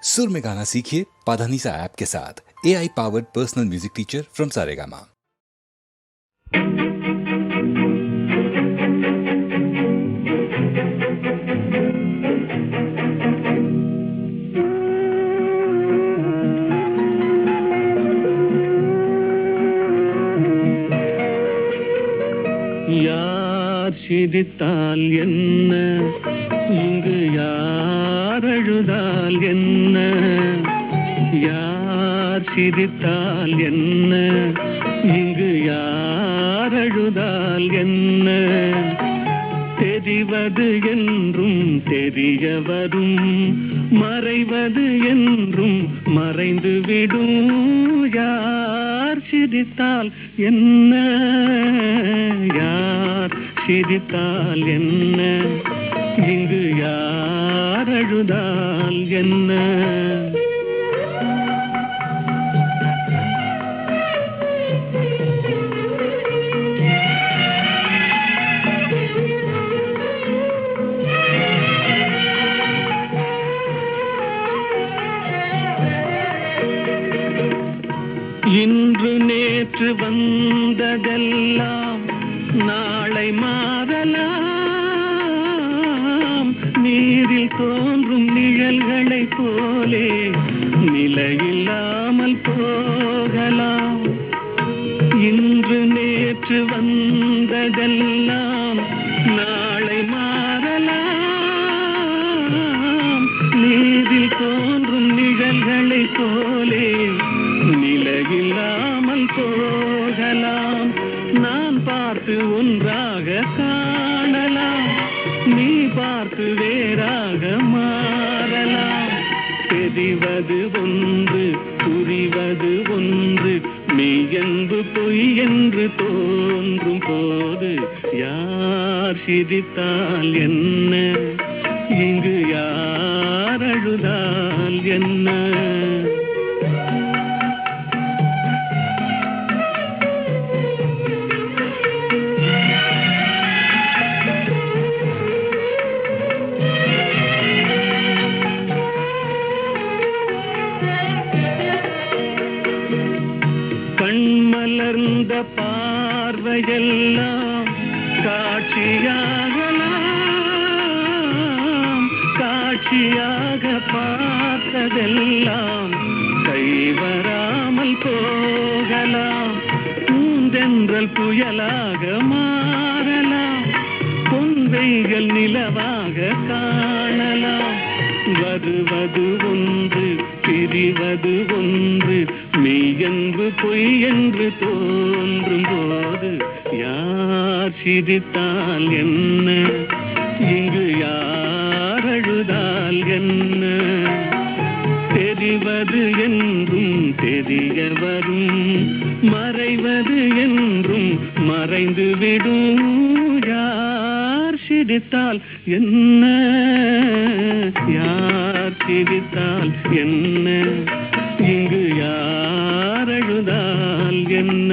सुर में गाना सीखिए पाधानीसा ऐप के साथ। AI powered personal music teacher from Saregama. யார் சிரித்தால் என்ன, இங்கு யார் அழுதால் என்ன? யார் சிரித்தால் என்ன, இங்கு யார் அழுதால் என்ன? தெரிவது என்றும் தெரிய வரும், மறைவது என்றும் மறைந்துவிடும். யார் சிரித்தால் என்ன, யார் சிரித்தால் என்ன, இங்கு யார் அழுதால் என்ன? இன்று நேற்று வந்ததெல்லாம் நாளை மாறலாம். நீரில் தோன்றும் நிழல்களைப் போலே நிலையில்லாமல் போகலாம். இன்று நேற்று வந்ததெல்லாம் நாளை மாறலாம். நீரில் தோன்றும் நிழல்களைப் போலே நிலையில்லாமல் போகலாம். நான் பார்த்து ஒன்றாக காணலாம், நீ பார்த்து வேறாக மாறலாம். தெரிவது ஒன்று, புரிவது ஒன்று, மெய்யென்பு பொய் என்று தோன்றும் போது யார் சிரித்தால் என்ன, இங்கு யார் அழுதால் என்ன? கண்மலர்ந்த பார்வையெல்லாம் காட்சியாகலாம், காட்சியாக பார்த்ததெல்லாம் கைவராமல் போகலாம். பூந்தென்றல் புயலாக மாறலாம், பொன்வைகள் நிலவாக காணலாம். வருவது ஒன்று, பிரிவது ஒன்று, மெய்யென்பு பொய் என்று தோன்றும் போது யார் சிரித்தால் என்ன, இங்கு யார் அழுதால் என்ன? தெரிவது என்றும் தெரிய வரும், மறைவது என்றும் மறைந்துவிடும். யார் சிரித்தால் என்ன, யார் சிரித்தால் என்ன, இங்கு யார் அழுதால் என்ன?